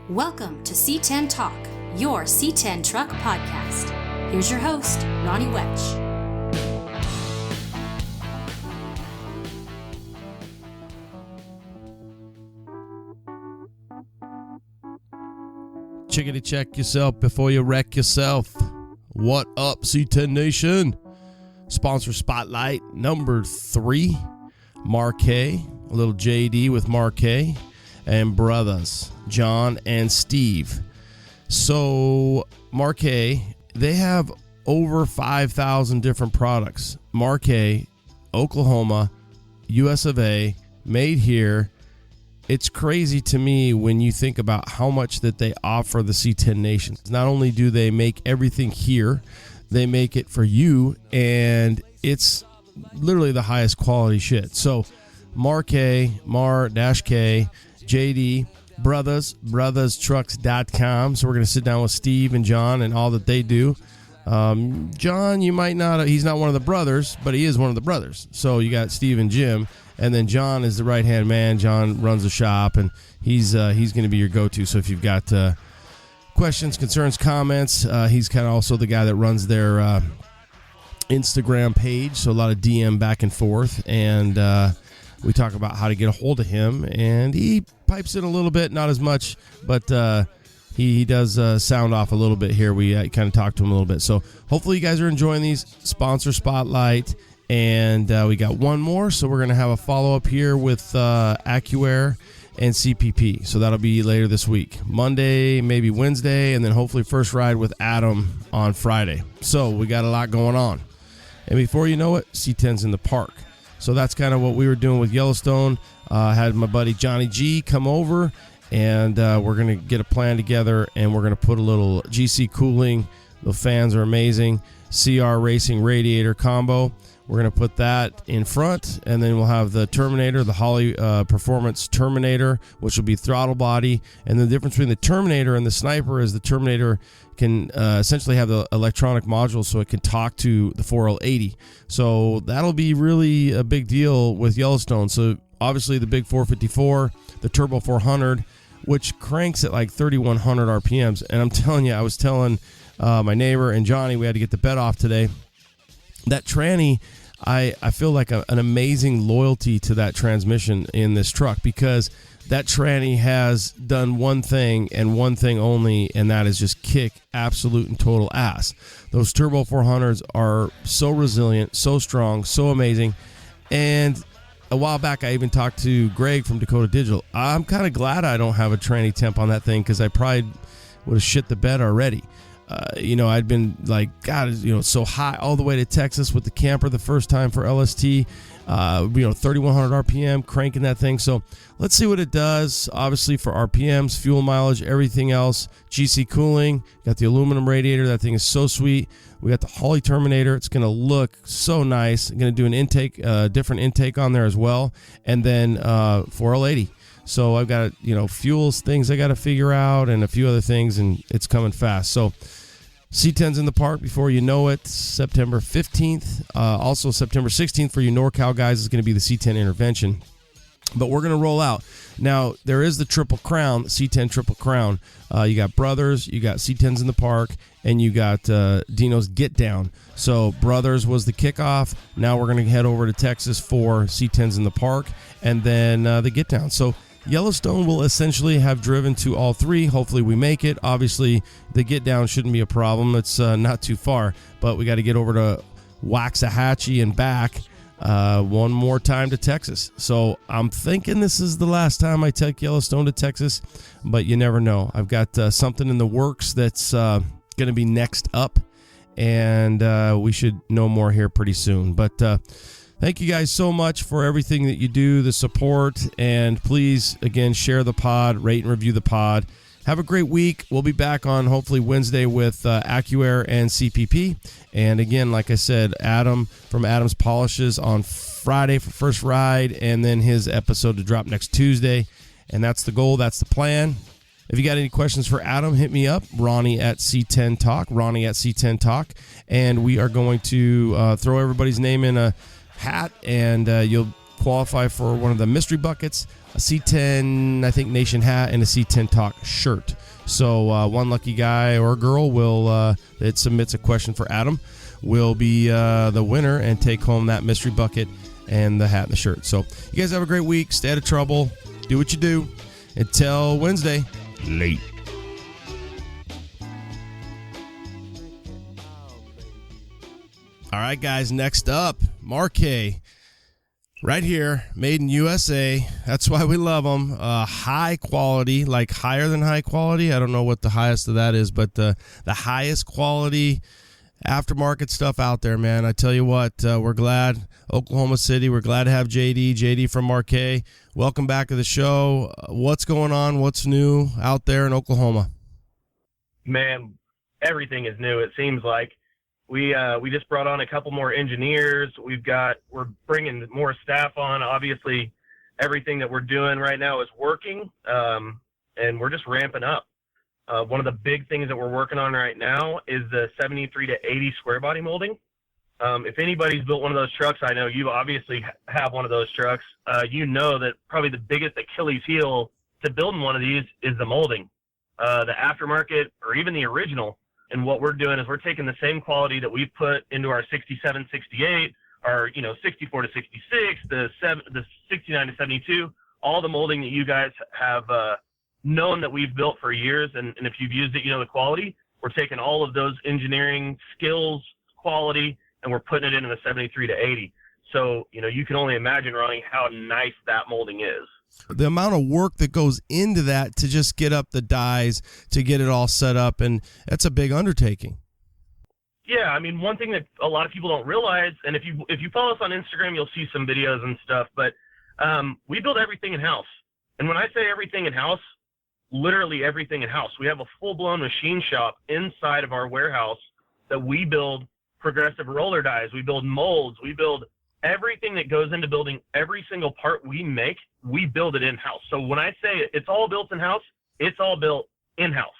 Welcome to C10 Talk, your C10 Truck podcast. Here's your host, Ronnie Welch. Chickity check yourself before you wreck yourself. What up, C10 Nation? Sponsor Spotlight number 3, Marquet, a little JD with Marquet, and brothers, John and Steve. So, Marquet, they have over 5,000 different products. Marquet, Oklahoma, US of A, made here. It's crazy to me when you think about how much that they offer the C10 Nation. Not only do they make everything here, they make it for you, and it's literally the highest quality shit. So, Marquet, Mar-K, JD, brotherstrucks.com. So we're going to sit down with Steve and John and all that they do. John, you might not, he's not one of the brothers, but he is one of the brothers. So you got Steve and Jim, and then John is the right-hand man. John runs the shop, and he's going to be your go-to. So if you've got questions, concerns, comments, he's kind of also the guy that runs their Instagram page. So a lot of DM back and forth, and we talk about how to get a hold of him, and he pipes in a little bit, not as much, but he does sound off a little bit here. We kind of talk to him a little bit. So hopefully you guys are enjoying these. Sponsor Spotlight, and we got one more, so we're going to have a follow-up here with AccuAir and CPP. So that'll be later this week. Monday, maybe Wednesday, and then hopefully first ride with Adam on Friday. So we got a lot going on. And before you know it, C10's in the park. So that's kind of what we were doing with Yellowstone. Had my buddy Johnny G come over, and we're going to get a plan together, and we're going to put a little GC cooling. The fans are amazing. CR Racing radiator combo. We're going to put that in front, and then we'll have the Terminator, the Holley Performance Terminator, which will be throttle body. And the difference between the Terminator and the Sniper is the Terminator can essentially have the electronic module, so it can talk to the 4L80. So that'll be really a big deal with Yellowstone. So obviously the big 454, the Turbo 400, which cranks at like 3,100 RPMs. And I'm telling you, I was telling my neighbor and Johnny, we had to get the bed off today. That tranny, I feel like an amazing loyalty to that transmission in this truck, because that tranny has done one thing and one thing only, and that is just kick absolute and total ass. Those Turbo 400s are so resilient, so strong, so amazing. And a while back, I even talked to Greg from Dakota Digital. I'm kind of glad I don't have a tranny temp on that thing, because I probably would have shit the bed already. I'd been like, God, so high all the way to Texas with the camper the first time for LST, 3,100 RPM, cranking that thing. So let's see what it does. Obviously for RPMs, fuel mileage, everything else. GC cooling, got the aluminum radiator. That thing is so sweet. We got the Holley Terminator. It's going to look so nice. I'm going to do an intake, different intake on there as well. And then 4L80. So I've got, fuels, things I got to figure out, and a few other things, and it's coming fast. So C10's in the park before you know it, September 15th. Also September 16th for you NorCal guys is going to be the C10 Intervention. But we're going to roll out. Now, there is the Triple Crown, the C10 Triple Crown. You got Brothers, you got C10's in the park, and you got Dino's Get Down. So Brothers was the kickoff. Now we're going to head over to Texas for C10's in the park, and then the Get Down. So Yellowstone will essentially have driven to all three. Hopefully we make it. Obviously, the Get Down shouldn't be a problem. It's not too far, but we got to get over to Waxahachie and back one more time to Texas. So I'm thinking this is the last time I take Yellowstone to Texas, but you never know. I've got something in the works that's going to be next up, and we should know more here pretty soon. But thank you guys so much for everything that you do, the support, and please, again, share the pod, rate and review the pod. Have a great week. We'll be back on hopefully Wednesday with AccuAir and CPP. And again, like I said, Adam from Adam's Polishes on Friday for first ride, and then his episode to drop next Tuesday. And that's the goal. That's the plan. If you got any questions for Adam, hit me up, Ronnie at C10 Talk, Ronnie at C10 Talk. And we are going to throw everybody's name in a hat, and you'll qualify for one of the mystery buckets, a C10, I think, Nation hat, and a C10 Talk shirt. So one lucky guy or girl that submits a question for Adam will be the winner and take home that mystery bucket and the hat and the shirt. So you guys have a great week. Stay out of trouble. Do what you do. Until Wednesday, late. All right, guys, next up, Marquet. Right here, made in USA. That's why we love them. High quality, like higher than high quality. I don't know what the highest of that is, but the highest quality aftermarket stuff out there, man. I tell you what, we're glad, Oklahoma City, we're glad to have JD from Marquet. Welcome back to the show. What's going on? What's new out there in Oklahoma? Man, everything is new, it seems like. We just brought on a couple more engineers. We're bringing more staff on. Obviously, everything that we're doing right now is working, and we're just ramping up. One of the big things that we're working on right now is the 73 to 80 square body molding. If anybody's built one of those trucks, I know you obviously have one of those trucks. You know that probably the biggest Achilles heel to building one of these is the molding, the aftermarket or even the original. And what we're doing is we're taking the same quality that we put into our 67, 68, our 64 to 66, the 69 to 72, all the molding that you guys have known that we've built for years. And if you've used it, you know the quality. We're taking all of those engineering skills, quality, and we're putting it into the 73 to 80. So, you can only imagine, Ronnie, how nice that molding is. The amount of work that goes into that to just get up the dies, to get it all set up, and that's a big undertaking. Yeah, I mean, one thing that a lot of people don't realize, and if you follow us on Instagram, you'll see some videos and stuff, but we build everything in-house. And when I say everything in-house, literally everything in-house. We have a full-blown machine shop inside of our warehouse that we build progressive roller dies. We build molds. We build everything that goes into building every single part we make, we build it in-house. So when I say it's all built in-house, it's all built in-house.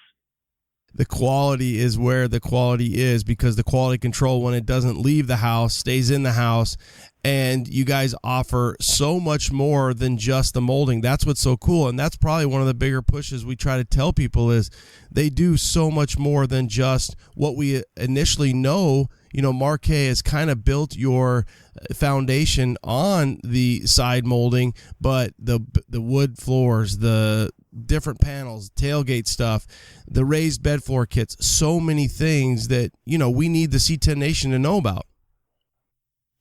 The quality is where the quality is, because the quality control, when it doesn't leave the house, stays in the house. And you guys offer so much more than just the molding. That's what's so cool. And that's probably one of the bigger pushes we try to tell people is they do so much more than just what we initially know. Marquet has kind of built your foundation on the side molding, but the wood floors, the different panels, tailgate stuff, the raised bed floor kits, so many things that, we need the C10 Nation to know about.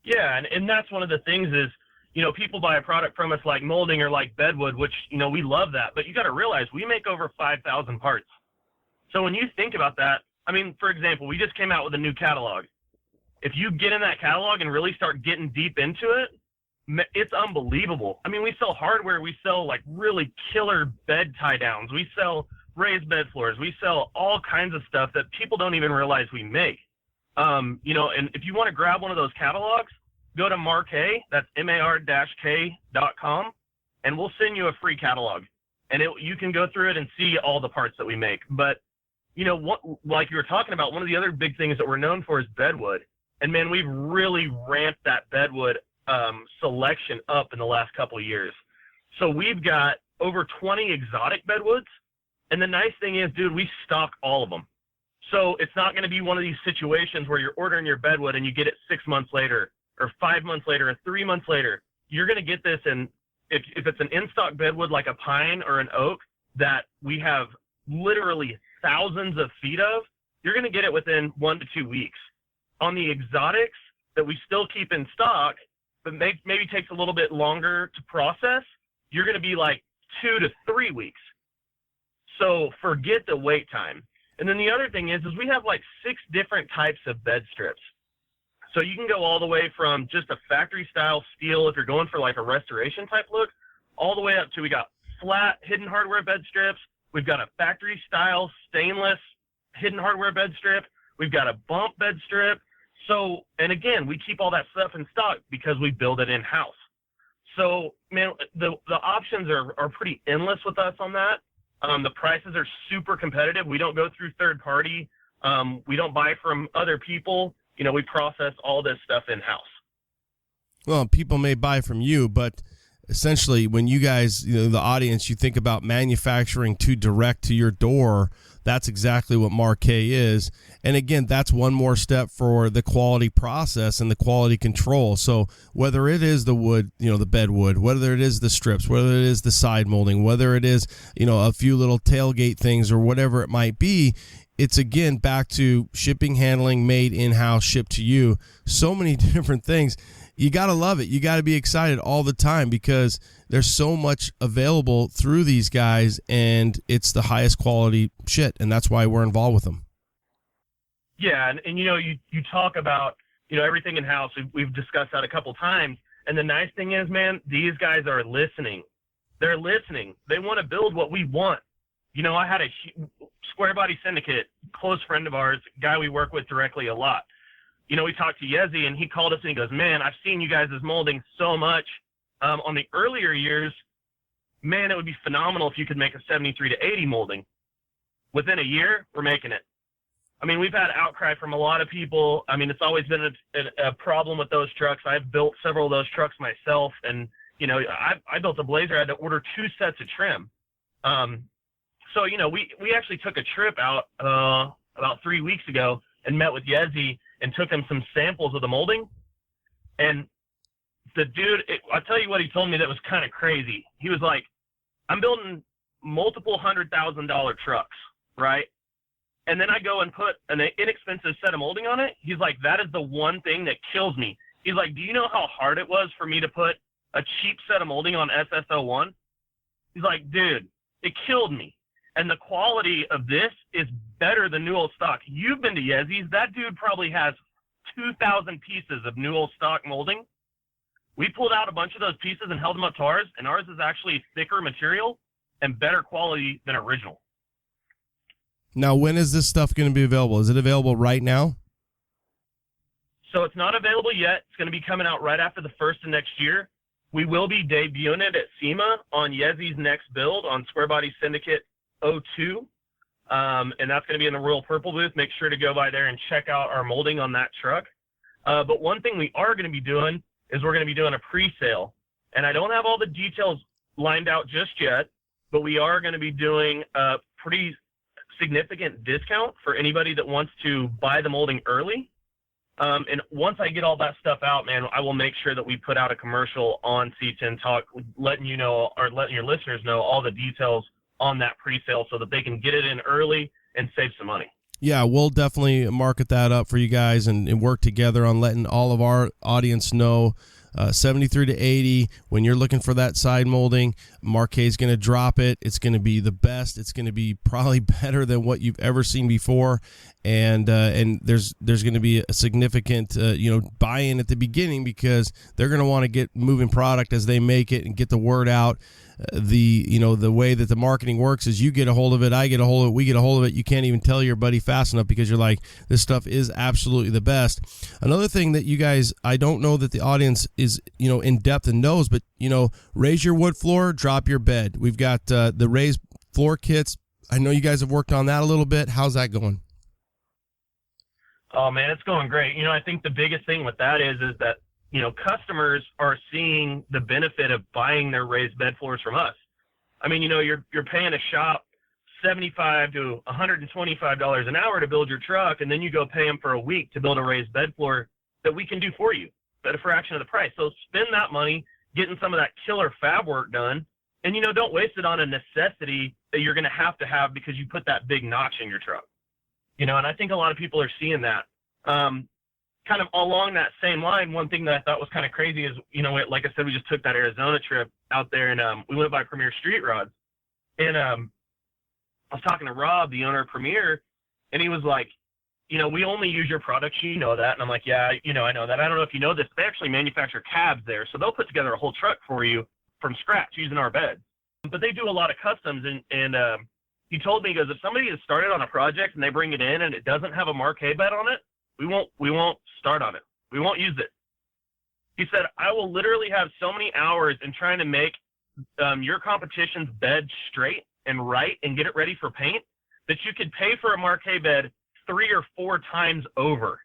Yeah, and that's one of the things is, people buy a product from us like molding or like bedwood, which, we love that. But you got to realize we make over 5,000 parts. So when you think about that, I mean, for example, we just came out with a new catalog. If you get in that catalog and really start getting deep into it, it's unbelievable. I mean, we sell hardware. We sell like really killer bed tie downs. We sell raised bed floors. We sell all kinds of stuff that people don't even realize we make. And if you want to grab one of those catalogs, go to Marquet, that's mar-k.com, and we'll send you a free catalog. And you can go through it and see all the parts that we make. But, like you were talking about, one of the other big things that we're known for is bedwood. And, man, we've really ramped that bedwood selection up in the last couple of years. So we've got over 20 exotic bedwoods. And the nice thing is, dude, we stock all of them. So it's not going to be one of these situations where you're ordering your bedwood and you get it 6 months later or 5 months later or 3 months later. You're going to get this in, if it's an in-stock bedwood like a pine or an oak that we have literally thousands of feet of, you're going to get it within 1 to 2 weeks. On the exotics that we still keep in stock, but maybe takes a little bit longer to process, you're going to be like 2 to 3 weeks. So forget the wait time. And then the other thing is we have like 6 different types of bed strips. So you can go all the way from just a factory style steel if you're going for like a restoration type look, all the way up to we got flat hidden hardware bed strips. We've got a factory style stainless hidden hardware bed strip. We've got a bump bed strip. So, and again, we keep all that stuff in stock because we build it in-house. So, man, the options are pretty endless with us on that. The prices are super competitive. We don't go through third party. We don't buy from other people. We process all this stuff in-house. Well, people may buy from you, but essentially when you guys, the audience, you think about manufacturing to direct to your door, that's exactly what Marquet is. And again, that's one more step for the quality process and the quality control. So whether it is the wood, the bed wood, whether it is the strips, whether it is the side molding, whether it is, a few little tailgate things or whatever it might be, it's again back to shipping, handling, made in-house, shipped to you. So many different things. You got to love it. You got to be excited all the time because there's so much available through these guys, and it's the highest quality shit, and that's why we're involved with them. Yeah, and you talk about, everything in-house. We've discussed that a couple times, and the nice thing is, man, these guys are listening. They're listening. They want to build what we want. I had a Square Body Syndicate, close friend of ours, guy we work with directly a lot. We talked to Yezi, and he called us, and he goes, man, I've seen you guys' molding so much. On the earlier years, man, it would be phenomenal if you could make a 73 to 80 molding. Within a year, we're making it. We've had outcry from a lot of people. It's always been a problem with those trucks. I've built several of those trucks myself, and, I built a Blazer. I had to order 2 sets of trim. So, we actually took a trip out about 3 weeks ago and met with Yezi and took him some samples of the molding. And the dude, I'll tell you what he told me that was kind of crazy. He was like, I'm building multiple $100,000 trucks, right? And then I go and put an inexpensive set of molding on it. He's like, that is the one thing that kills me. He's like, do you know how hard it was for me to put a cheap set of molding on SSO1? He's like, dude, it killed me. And the quality of this is better than new old stock. You've been to Yezi's. That dude probably has 2,000 pieces of new old stock molding. We pulled out a bunch of those pieces and held them up to ours, and ours is actually thicker material and better quality than original. Now, when is this stuff going to be available? Is it available right now? So it's not available yet. It's going to be coming out right after the first of next year. We will be debuting it at SEMA on Yezi's next build on Square Body Syndicate 02. And that's going to be in the Royal Purple booth. Make sure to go by there and check out our molding on that truck. But one thing we are going to be doing is we're going to be doing a pre-sale. And I don't have all the details lined out just yet, but we are going to be doing a pretty significant discount for anybody that wants to buy the molding early. And once I get all that stuff out, man, I will make sure that we put out a commercial on C10 Talk, letting you know, or letting your listeners know all the details on that pre-sale so that they can get it in early and save some money. Yeah, we'll definitely market that up for you guys and work together on letting all of our audience know 73 to 80, when you're looking for that side molding, Marquet's going to drop it. It's going to be the best. It's going to be probably better than what you've ever seen before. And there's going to be a significant, buy-in at the beginning because they're going to want to get moving product as they make it and get the word out. The way that the marketing works is you get a hold of it, I get a hold of it, we get a hold of it. You can't even tell your buddy fast enough because you're like, this stuff is absolutely the best. Another thing that you guys, I don't know that the audience is, in depth and knows, but, raise your wood floor, drop your bed. We've got the raised floor kits. I know you guys have worked on that a little bit. How's that going? Oh man, it's going great. I think the biggest thing with that is that customers are seeing the benefit of buying their raised bed floors from us. You're paying a shop $75 to $125 an hour to build your truck, and then you go pay them for a week to build a raised bed floor that we can do for you at a fraction of the price. So spend that money getting some of that killer fab work done, and don't waste it on a necessity that you're going to have because you put that big notch in your truck. And I think a lot of people are seeing that. Kind of along that same line, one thing that I thought was kind of crazy is, like I said, we just took that Arizona trip out there, and we went by Premier Street Rods. And I was talking to Rob, the owner of Premier, and he was like, we only use your products, you know that. And I'm like, yeah, I know that. I don't know if you know this. They actually manufacture cabs there, so they'll put together a whole truck for you from scratch using our beds. But they do a lot of customs, and he told me, he goes, if somebody has started on a project and they bring it in and it doesn't have a Marquet bed on it, we won't start on it. We won't use it. He said, I will literally have so many hours in trying to make your competition's bed straight and right and get it ready for paint that you could pay for a Marquet bed 3 or 4 times over.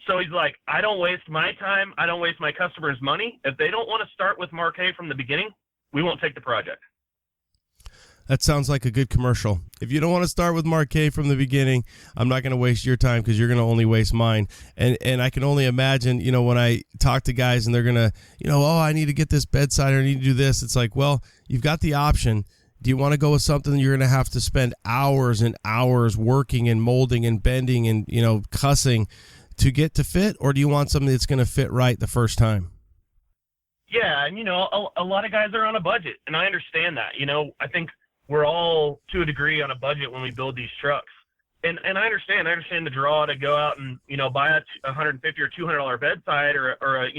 So he's like, I don't waste my time. I don't waste my customers' money. If they don't want to start with Marquet from the beginning, we won't take the project. That sounds like a good commercial. If you don't want to start with Marquet from the beginning, I'm not going to waste your time because you're going to only waste mine. And I can only imagine, when I talk to guys and they're going to, oh, I need to get this bedside or I need to do this. It's like, well, you've got the option. Do you want to go with something you're going to have to spend hours and hours working and molding and bending and, cussing to get to fit? Or do you want something that's going to fit right the first time? Yeah, and, a lot of guys are on a budget, and I understand that. I think we're all, to a degree, on a budget when we build these trucks. And I understand the draw to go out and, buy a $150 or $200 bedside or a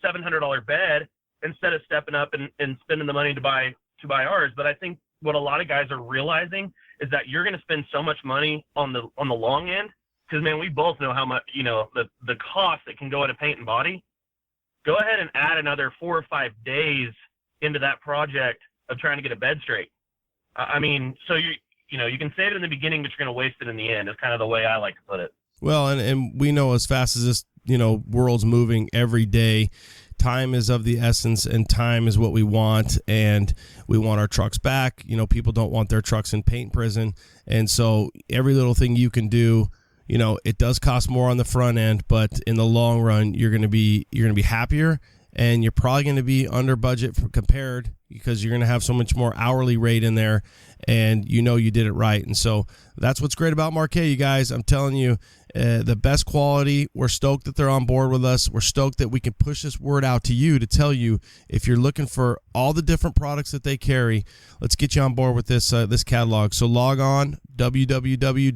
$700 bed instead of stepping up and spending the money to buy ours. But I think what a lot of guys are realizing is that you're going to spend so much money on the long end because, man, we both know how much, the cost that can go into paint and body. Go ahead and add another 4 or 5 days into that project of trying to get a bed straight. I mean, so you can save it in the beginning, but you're going to waste it in the end. Is kind of the way I like to put it. Well, and we know as fast as this, world's moving every day, time is of the essence, and time is what we want, and we want our trucks back. People don't want their trucks in paint prison, and so every little thing you can do, it does cost more on the front end, but in the long run, you're going to be happier. And you're probably going to be under budget compared because you're going to have so much more hourly rate in there and you did it right. And so that's what's great about Marquet, you guys. I'm telling you, the best quality. We're stoked that they're on board with us. We're stoked that we can push this word out to you to tell you if you're looking for all the different products that they carry, let's get you on board with this catalog. So log on, www.mar-k,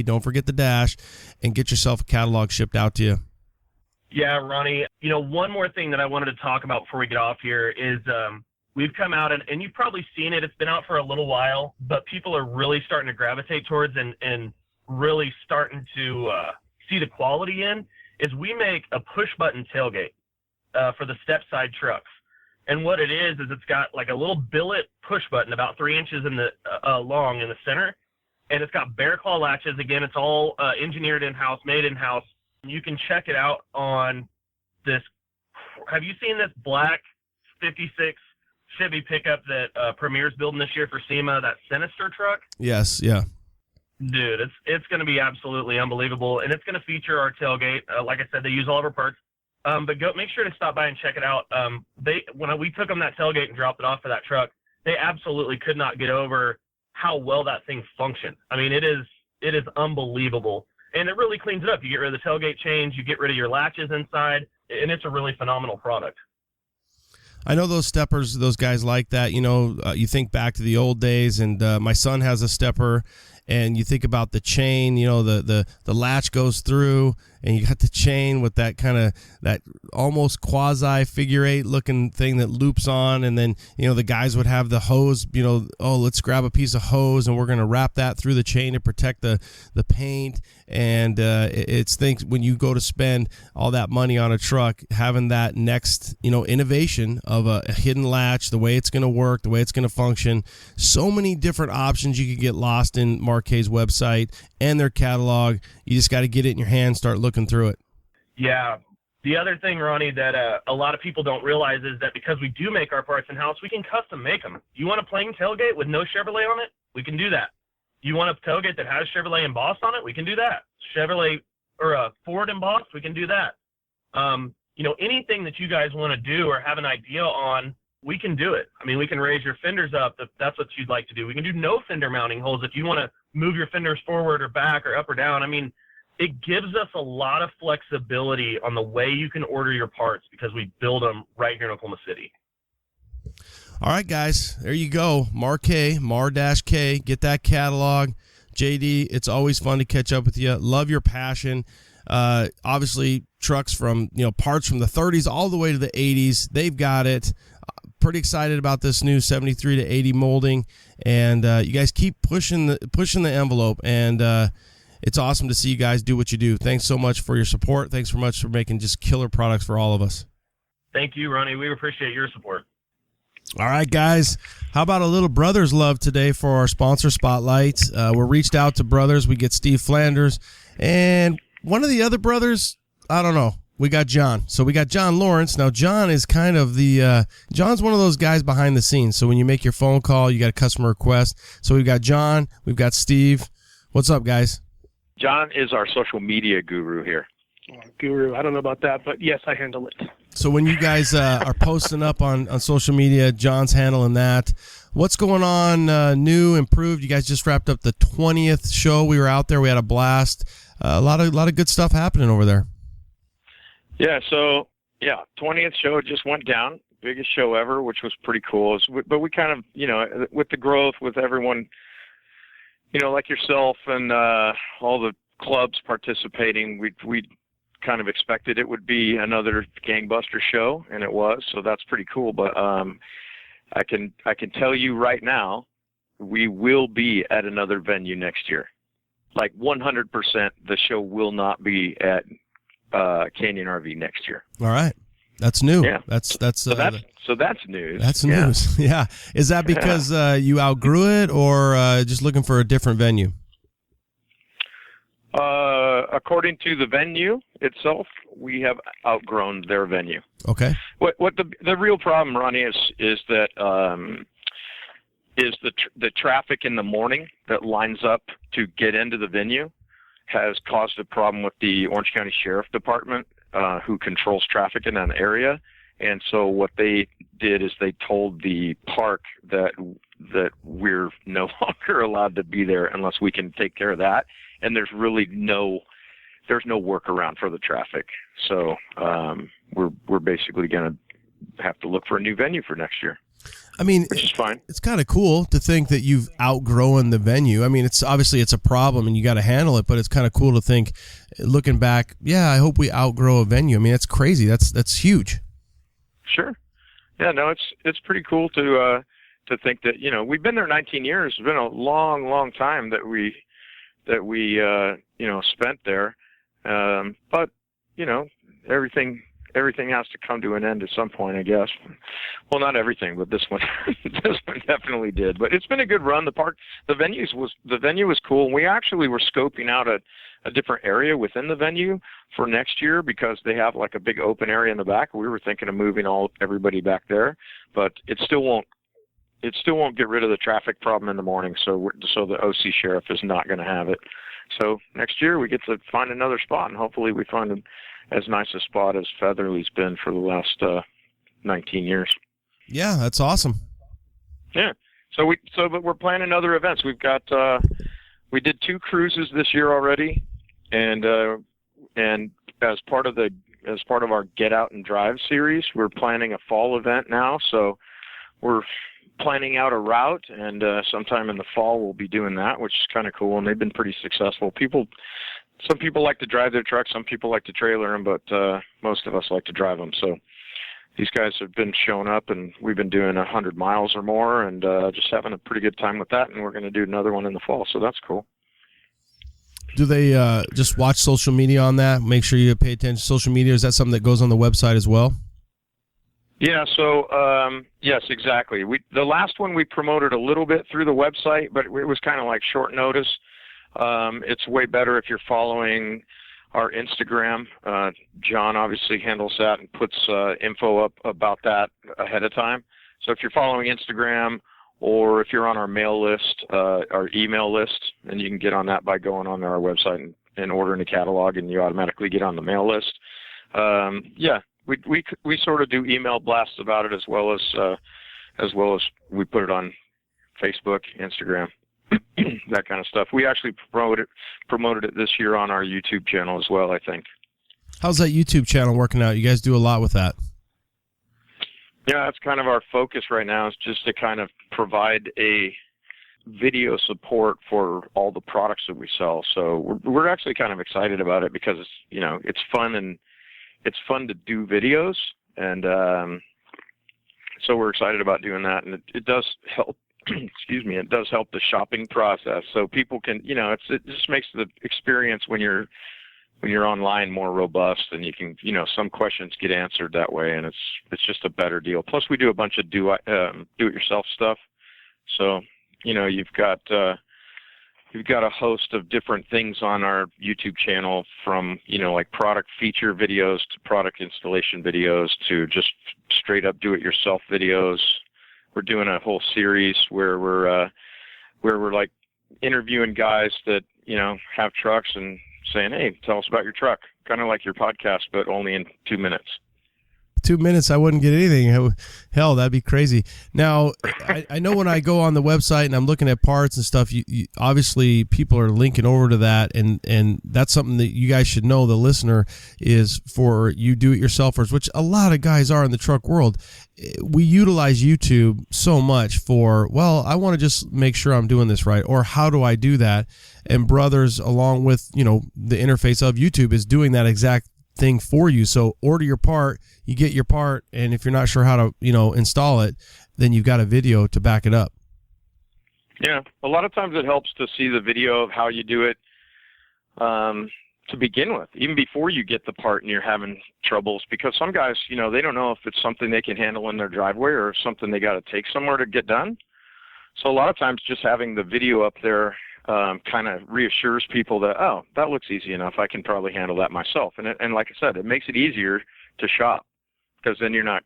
don't forget the dash, and get yourself a catalog shipped out to you. Yeah, Ronnie, one more thing that I wanted to talk about before we get off here is we've come out, and you've probably seen it. It's been out for a little while, but people are really starting to gravitate towards and really starting to see the quality in, is we make a push-button tailgate for the step-side trucks. And what it is it's got like a little billet push button about 3 inches in the long in the center, and it's got bear claw latches. Again, it's all engineered in-house, made in-house. You can check it out on this. Have you seen this black 56 Chevy pickup that Premier's building this year for SEMA, that Sinister truck? Yes, yeah. Dude, it's going to be absolutely unbelievable, and it's going to feature our tailgate. Like I said, they use all of our parts. But make sure to stop by and check it out. When we took them that tailgate and dropped it off for that truck, they absolutely could not get over how well that thing functioned. I mean, it is unbelievable. And it really cleans it up. You get rid of the tailgate chains, you get rid of your latches inside, and it's a really phenomenal product. I know those steppers, those guys like that. You think back to the old days, and my son has a stepper, and you think about the chain, the latch goes through, and you got the chain with that kind of, that almost quasi figure eight looking thing that loops on. And then, the guys would have the hose, let's grab a piece of hose and we're going to wrap that through the chain to protect the paint. And it's things when you go to spend all that money on a truck, having that next, innovation of a hidden latch, the way it's going to work, the way it's going to function, so many different options. You could get lost in Marquet's website and their catalog. You just got to get it in your hand, start looking through it. Yeah. The other thing, Ronnie, that a lot of people don't realize is that because we do make our parts in-house, we can custom make them. You want a plain tailgate with no Chevrolet on it? We can do that. You want a tailgate that has Chevrolet embossed on it? We can do that. Chevrolet or a Ford embossed? We can do that. Anything that you guys want to do or have an idea on, we can do it. I mean, we can raise your fenders up if that's what you'd like to do. We can do no fender mounting holes if you want to move your fenders forward or back or up or down. I mean, it gives us a lot of flexibility on the way you can order your parts because we build them right here in Oklahoma City. All right, guys, there you go. Mar-K. Get that catalog. JD, it's always fun to catch up with you. Love your passion. Obviously, trucks from, parts from the 30s all the way to the 80s. They've got it. Pretty excited about this new 73 to 80 molding. And you guys keep pushing the envelope. And it's awesome to see you guys do what you do. Thanks so much for your support. Thanks so much for making just killer products for all of us. Thank you, Ronnie. We appreciate your support. All right, guys. How about a little Brothers love today for our sponsor spotlight? We're reached out to Brothers. We get Steve Flanders, and one of the other brothers, I don't know. We got John. So we got John Lawrence. Now, John is kind of John's one of those guys behind the scenes. So when you make your phone call, you got a customer request. So we've got John, we've got Steve. What's up, guys? John is our social media guru here. Guru, I don't know about that, but yes, I handle it. So when you guys are posting up on social media, John's handling that. What's going on new, improved? You guys just wrapped up the 20th show. We were out there. We had a blast. A lot of good stuff happening over there. Yeah, so, 20th show just went down. Biggest show ever, which was pretty cool. But we kind of, with the growth, with everyone, like yourself and all the clubs participating, we kind of expected it would be another gangbuster show, and it was. So that's pretty cool. But I can tell you right now, we will be at another venue next year. Like 100%, the show will not be at Canyon RV next year. All right, that's new. Yeah, that's so that's news. That's news. Yeah, is that because you outgrew it, or just looking for a different venue? According to the venue itself, we have outgrown their venue. Okay. What the real problem, Ronnie, is that the traffic in the morning that lines up to get into the venue has caused a problem with the Orange County Sheriff Department, who controls traffic in that area. And so what they did is they told the park that we're no longer allowed to be there unless we can take care of that. And there's really no workaround for the traffic. So we're basically going to have to look for a new venue for next year. I mean, which is fine. It's kind of cool to think that you've outgrown the venue. I mean, it's a problem and you got to handle it, but it's kind of cool to think, looking back, I hope we outgrow a venue. I mean, that's crazy. That's huge. Sure. Yeah, no, it's pretty cool to think that, we've been there 19 years. It's been a long, long time that we spent there. But, everything has to come to an end at some point, I guess. Well, not everything, but this one definitely did. But it's been a good run. The venue was cool. We actually were scoping out a different area within the venue for next year because they have like a big open area in the back. We were thinking of moving everybody back there, but it still won't get rid of the traffic problem in the morning. So the OC sheriff is not going to have it. So next year we get to find another spot, and hopefully we find as nice a spot as Featherly's been for the last 19 years. Yeah, that's awesome. Yeah. But we're planning other events. We've got we did 2 cruises this year already, and as part of our Get Out and Drive series, we're planning a fall event now. So we're planning out a route, and sometime in the fall we'll be doing that, which is kind of cool. And they've been pretty successful. Some people like to drive their trucks, some people like to trailer them, but most of us like to drive them. So these guys have been showing up, and we've been doing 100 miles or more, and just having a pretty good time with that. And we're going to do another one in the fall, so that's cool. Do they just watch social media on that? Make sure you pay attention to social media. Is that something that goes on the website as well? Yeah, so yes, exactly. The last one we promoted a little bit through the website, but it was kind of like short notice. It's way better if you're following our Instagram. John obviously handles that and puts info up about that ahead of time. So if you're following Instagram, or if you're on our mail list, our email list, and you can get on that by going on our website and ordering a catalog, and you automatically get on the mail list. We sort of do email blasts about it as well as we put it on Facebook, Instagram, that kind of stuff. We actually promoted it this year on our YouTube channel as well, I think. How's that YouTube channel working out? You guys do a lot with that. Yeah, that's kind of our focus right now, is just to kind of provide a video support for all the products that we sell. So we're actually kind of excited about it because it's fun, and it's fun to do videos, and so we're excited about doing that. And it does help. Excuse me. It does help the shopping process, so people can, it just makes the experience when you're online more robust, and you can, some questions get answered that way, and it's just a better deal. Plus, we do a bunch of do-it-yourself stuff. So, you've got we've got a host of different things on our YouTube channel, from, like product feature videos to product installation videos to just straight up do-it-yourself videos. We're doing a whole series where we're like interviewing guys that, have trucks and saying, hey, tell us about your truck. Kind of like your podcast, but only in 2 minutes. 2 minutes, I wouldn't get anything. Hell, that'd be crazy. Now, I know when I go on the website and I'm looking at parts and stuff, you obviously people are linking over to that, and that's something that you guys should know, the listener, is for you do-it-yourselfers, which a lot of guys are in the truck world. We utilize YouTube so much for, well, I want to just make sure I'm doing this right, or how do I do that? And Brothers, along with, the interface of YouTube, is doing that exact thing for you. So order your part, you get your part, and if you're not sure how to, install it, then you've got a video to back it up. Yeah, a lot of times it helps to see the video of how you do it to begin with, even before you get the part and you're having troubles, because some guys, they don't know if it's something they can handle in their driveway or something they got to take somewhere to get done. So a lot of times just having the video up there kind of reassures people that, oh, that looks easy enough. I can probably handle that myself. And like I said, it makes it easier to shop, because then you're not,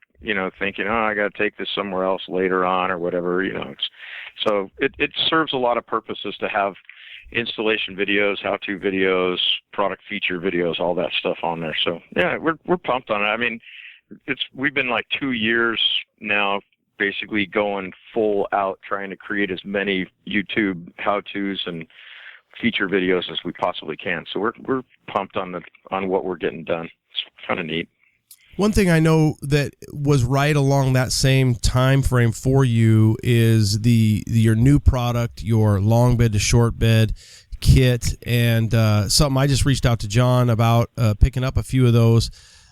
thinking, oh, I got to take this somewhere else later on or whatever, So it serves a lot of purposes to have installation videos, how-to videos, product feature videos, all that stuff on there. So yeah, we're pumped on it. I mean, we've been like 2 years now, basically going full out trying to create as many YouTube how-tos and feature videos as we possibly can. So we're pumped on what we're getting done. It's kind of neat. One thing I know that was right along that same time frame for you is your new product, your long bed to short bed kit, and something I just reached out to John about picking up a few of those.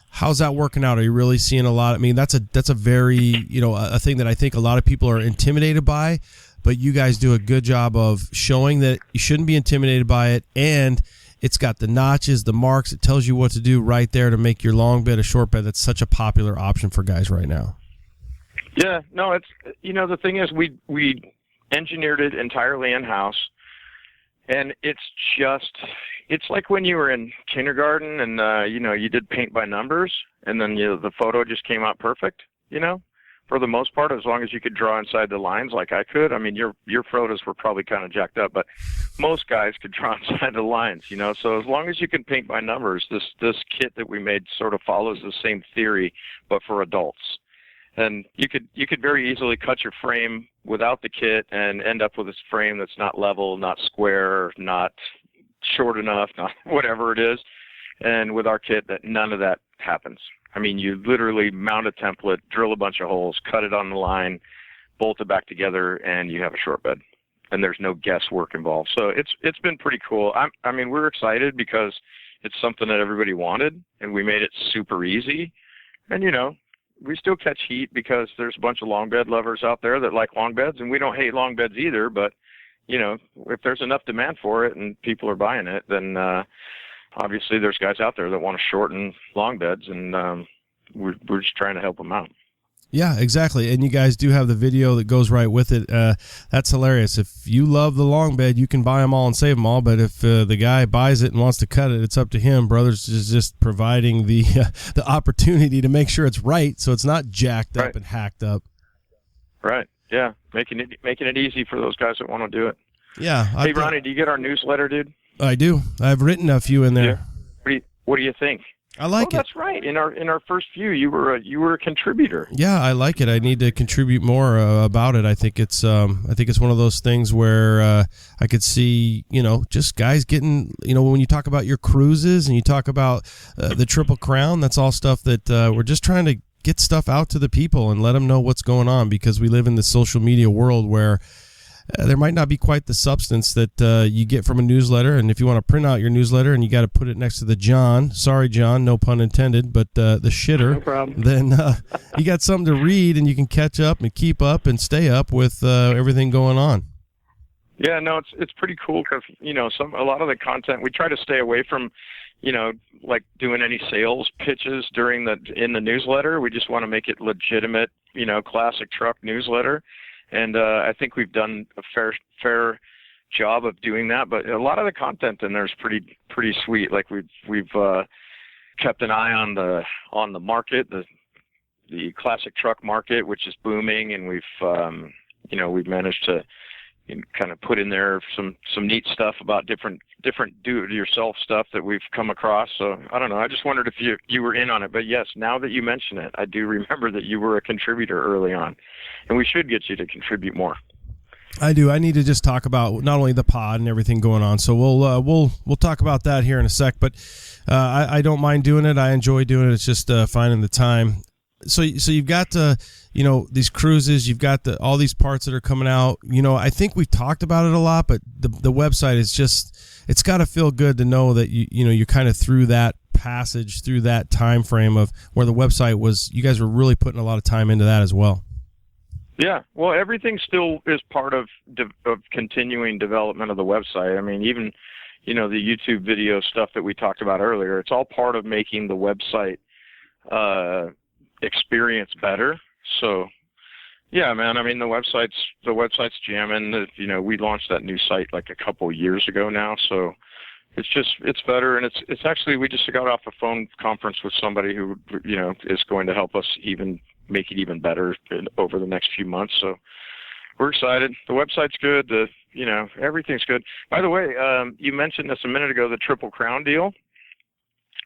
How's that working out? Are you really seeing a lot? I mean, that's a very, a thing that I think a lot of people are intimidated by, but you guys do a good job of showing that you shouldn't be intimidated by it, and it's got the notches, the marks. It tells you what to do right there to make your long bed a short bed. That's such a popular option for guys right now. Yeah, no, it's, the thing is we engineered it entirely in-house, and it's like when you were in kindergarten and, you did paint by numbers, and then the photo just came out perfect, for the most part, as long as you could draw inside the lines like I could. I mean, your photos were probably kind of jacked up, but most guys could draw inside the lines, So as long as you can paint by numbers, this kit that we made sort of follows the same theory, but for adults. And you could very easily cut your frame without the kit and end up with this frame that's not level, not square, not short enough, not whatever it is. And with our kit, that none of that happens. I mean, you literally mount a template, drill a bunch of holes, cut it on the line, bolt it back together, and you have a short bed. And there's no guesswork involved. So it's been pretty cool. I mean, we're excited because it's something that everybody wanted, and we made it super easy. And, we still catch heat because there's a bunch of long bed lovers out there that like long beds, and we don't hate long beds either. But, if there's enough demand for it and people are buying it, then obviously there's guys out there that want to shorten long beds, and we're just trying to help them out. Yeah, exactly. And you guys do have the video that goes right with it. That's hilarious. If you love the long bed, you can buy them all and save them all. But if the guy buys it and wants to cut it, it's up to him. Brothers is just providing the opportunity to make sure it's right, so it's not jacked up and hacked up. Right. Yeah. Making it easy for those guys that want to do it. Yeah. Hey, Ronnie, do you get our newsletter, dude? I do. I've written a few in there. Yeah. What do you think? I like it. That's right. In our first few, you were a contributor. Yeah, I like it. I need to contribute more about it. I think it's one of those things where I could see, just guys getting, when you talk about your cruises and you talk about the Triple Crown, that's all stuff that we're just trying to get stuff out to the people and let them know what's going on, because we live in the social media world where there might not be quite the substance that you get from a newsletter. And if you want to print out your newsletter and you got to put it next to the John, sorry, John, no pun intended, but the shitter, no problem. Then you got something to read and you can catch up and keep up and stay up with everything going on. Yeah, no, it's pretty cool because, a lot of the content, we try to stay away from, like doing any sales pitches in the newsletter. We just want to make it legitimate, classic truck newsletter. And I think we've done a fair job of doing that, but a lot of the content in there is pretty sweet. Like we've kept an eye on the market, the classic truck market, which is booming, and we've managed to kind of put in there some neat stuff about different do-it-yourself stuff that we've come across. So I don't know. I just wondered if you were in on it. But yes, now that you mention it, I do remember that you were a contributor early on, and we should get you to contribute more. I do. I need to just talk about not only the pod and everything going on. So we'll talk about that here in a sec. But I don't mind doing it. I enjoy doing it. It's just finding the time. So you've got these cruises. You've got all these parts that are coming out. I think we've talked about it a lot, but the website is just, it's got to feel good to know that you're kind of through that passage, through that time frame of where the website was. You guys were really putting a lot of time into that as well. Yeah, well, everything still is part of continuing development of the website. I mean, even, the YouTube video stuff that we talked about earlier, it's all part of making the website experience better. So, yeah, man, I mean, the website's jamming. We launched that new site like a couple years ago now, so it's better. And it's actually, we just got off a phone conference with somebody who, is going to help us even make it even better over the next few months. So we're excited. The website's good. Everything's good. By the way, you mentioned this a minute ago, the Triple Crown deal.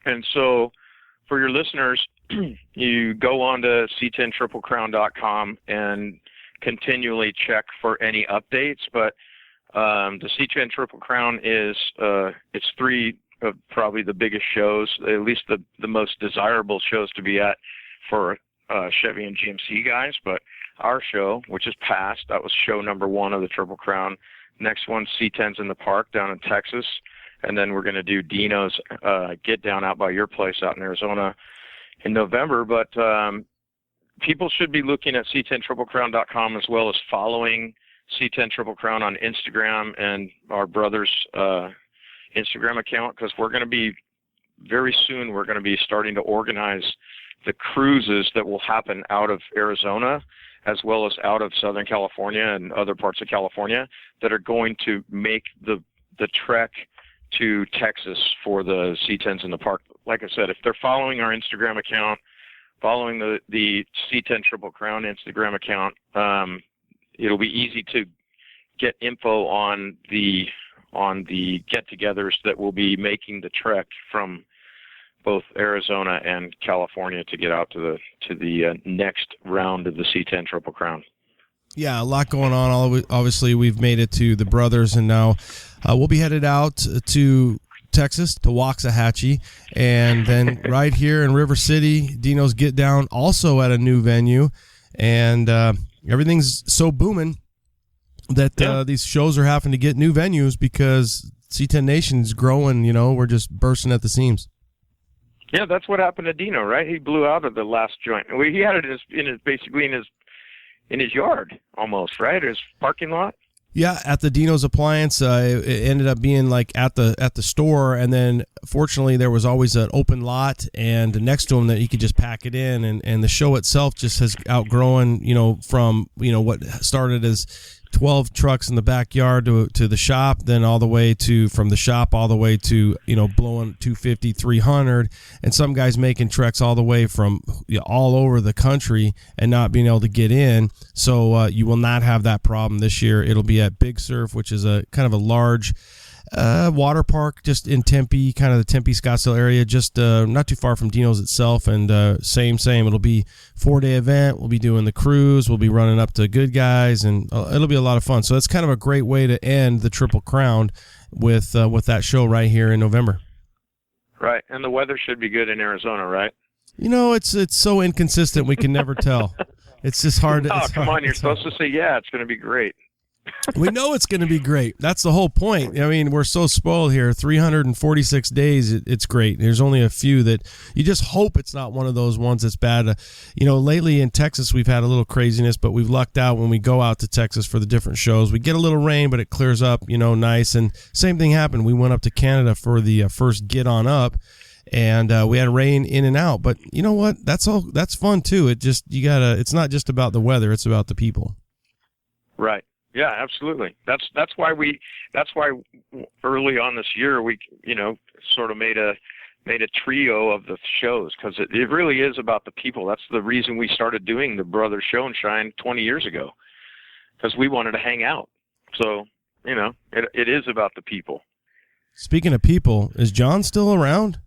And so for your listeners, you go on to C10TripleCrown.com and continually check for any updates. But the C10 Triple Crown is it's three of probably the biggest shows, at least the most desirable shows to be at for Chevy and GMC guys. But our show, which is past, that was show number 1 of the Triple Crown. Next one, C10's in the Park down in Texas. And then we're going to do Dino's Get Down out by your place out in Arizona in November. But people should be looking at C10TripleCrown.com as well as following C10 Triple Crown on Instagram and our brother's Instagram account, because we're going to be very soon, we're going to be starting to organize the cruises that will happen out of Arizona as well as out of Southern California and other parts of California that are going to make the trek to Texas for the C10s in the Park. Like I said, if they're following our Instagram account, following the C10 Triple Crown Instagram account, it'll be easy to get info on the get-togethers that will be making the trek from both Arizona and California to get out to the next round of the C10 Triple Crown. Yeah, a lot going on. Obviously, we've made it to the Brothers, and now we'll be headed out to Texas, to Waxahachie, and then right here in River City, Dino's Get Down, also at a new venue, and everything's so booming that these shows are having to get new venues because C10 Nation's growing. We're just bursting at the seams. Yeah, that's what happened to Dino, right? He blew out of the last joint. He had it basically in his yard almost, right? His parking lot. Yeah, at the Dino's Appliance, it ended up being like at the store, and then fortunately there was always an open lot and next to him that he could just pack it in, and the show itself just has outgrown, from what started as 12 trucks in the backyard to the shop, then all the way from the shop all the way to blowing 250, 300, and some guys making treks all the way from all over the country and not being able to get in. So you will not have that problem this year. It'll be at Big Surf, which is a kind of a large water park just in Tempe, kind of the Tempe Scottsdale area, just not too far from Dino's itself. And same. It'll be 4-day event. We'll be doing the cruise. We'll be running up to Good Guys, and it'll be a lot of fun. So that's kind of a great way to end the Triple Crown with that show right here in November. Right, and the weather should be good in Arizona, right? It's so inconsistent. We can never tell. It's just hard. Come on, you're supposed to say, yeah, it's going to be great. We know it's going to be great. That's the whole point. I mean, we're so spoiled here. 346 days, it's great. There's only a few that you just hope it's not one of those ones that's bad. Lately in Texas, we've had a little craziness, but we've lucked out when we go out to Texas for the different shows. We get a little rain, but it clears up, nice. And same thing happened. We went up to Canada for the first Get On Up, and we had rain in and out. But you know what? That's fun too. It's not just about the weather. It's about the people. Right. Yeah, absolutely. That's why early on this year we sort of made a trio of the shows, because it really is about the people. That's the reason we started doing the Brothers Show and Shine 20 years ago, because we wanted to hang out. So it is about the people. Speaking of people, is John still around?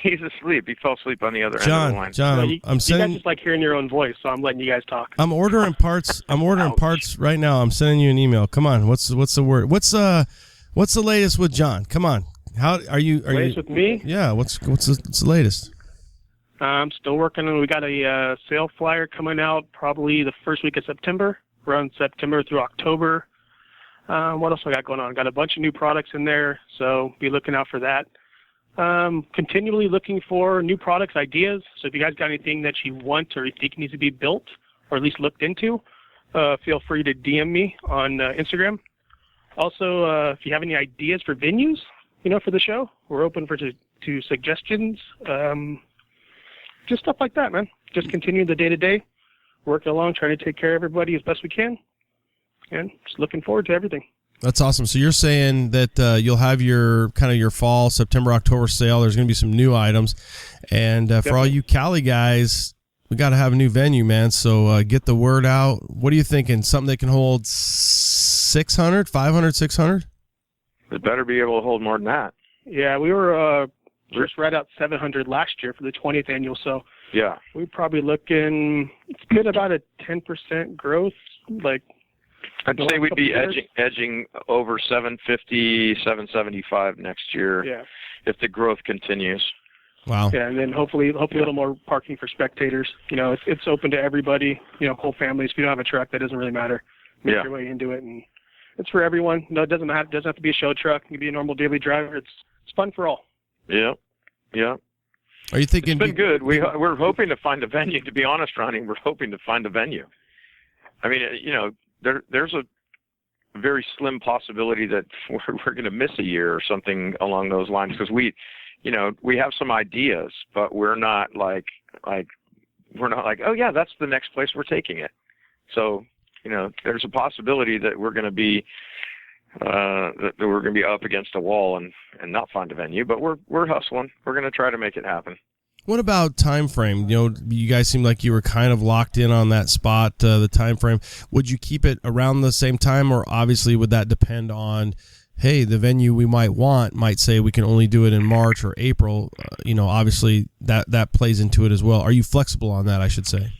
He's asleep. He fell asleep on the other end of the line. John, I'm sending. You guys just like hearing your own voice, so I'm letting you guys talk. I'm ordering parts. Parts right now. I'm sending you an email. Come on. What's the word? What's the latest with John? Come on. How are you? Latest with me? Yeah. What's the latest? I'm still working on. We got a sale flyer coming out probably the first week of September, around September through October. What else I got going on? Got a bunch of new products in there, so be looking out for that. Continually looking for new products, ideas. So if you guys got anything that you want or you think needs to be built or at least looked into, feel free to DM me on Instagram. Also, if you have any ideas for venues, for the show, we're open to suggestions. Just stuff like that, man. Just continue the day-to-day, working along, trying to take care of everybody as best we can, and just looking forward to everything. That's awesome. So you're saying that you'll have your fall, September, October sale. There's going to be some new items. And for all you Cali guys, we got to have a new venue, man. So get the word out. What are you thinking? Something that can hold 600, 500, 600? It better be able to hold more than that. Yeah, we were just right out 700 last year for the 20th annual. So yeah, we're probably looking, it's good, about a 10% growth, like, I'd say we'd be edging over 750, 775 next year if the growth continues. Wow. Yeah, and then hopefully a little more parking for spectators. It's open to everybody, whole families. If you don't have a truck, that doesn't really matter. Make your way into it, and it's for everyone. No, it doesn't have to be a show truck. It can be a normal daily driver. It's fun for all. Yeah. Are you thinking? It's been good. We're hoping to find a venue. To be honest, Ronnie, we're hoping to find a venue. I mean, there's a very slim possibility that we're going to miss a year or something along those lines, because we have some ideas, but we're not like, oh yeah, that's the next place we're taking it. So, there's a possibility that we're going to be up against a wall and not find a venue, but we're hustling. We're going to try to make it happen. What about time frame? You guys seem like you were kind of locked in on that spot, the time frame. Would you keep it around the same time, or obviously would that depend on, hey, the venue we might say we can only do it in March or April? Obviously that plays into it as well. Are you flexible on that, I should say?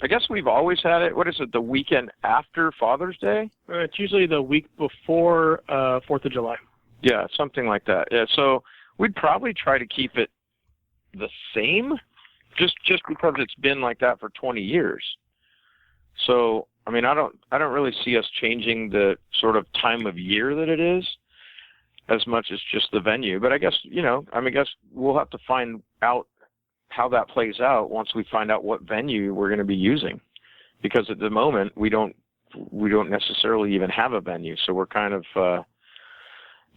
I guess we've always had it. What is it, the weekend after Father's Day? It's usually the week before 4th of July. Yeah, something like that. Yeah, so we'd probably try to keep it the same, just because it's been like that for 20 years. So, I mean, I don't really see us changing the sort of time of year that it is as much as just the venue. But I guess, I guess we'll have to find out how that plays out once we find out what venue we're going to be using, because at the moment we don't necessarily even have a venue. So we're kind of,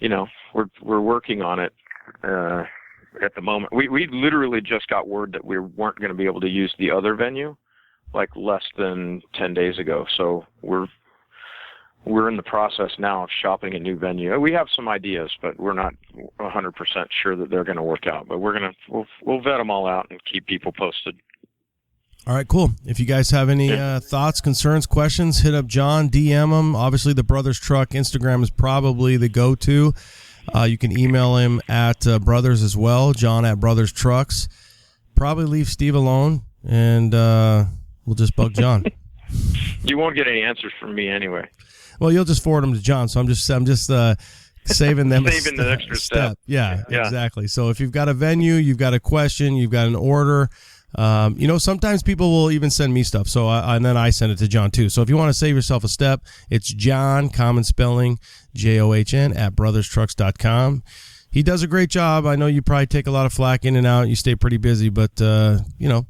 we're working on it. At the moment, we literally just got word that we weren't going to be able to use the other venue like less than 10 days ago. So we're in the process now of shopping a new venue. We have some ideas, but we're not 100% sure that they're going to work out. But we'll vet them all out and keep people posted. All right, cool. If you guys have any thoughts, concerns, questions, hit up John, DM him. Obviously, the Brothers Truck Instagram is probably the go-to. You can email him at Brothers as well, John at Brothers Trucks. Probably leave Steve alone, and we'll just bug John. You won't get any answers from me anyway. Well, you'll just forward them to John, so I'm just saving them saving the extra step. Yeah, exactly. So if you've got a venue, you've got a question, you've got an order. Sometimes people will even send me stuff, so and then I send it to John too. So if you want to save yourself a step, it's John, common spelling, John at brotherstrucks.com. He does a great job. I know you probably take a lot of flack in and out. You stay pretty busy, but you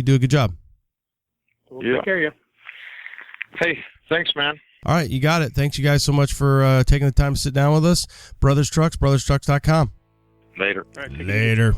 do a good job. We'll take care of you. Hey, thanks, man. All right, you got it. Thanks you guys so much for taking the time to sit down with us. Brothers Trucks, brotherstrucks.com. Later. All right, Later.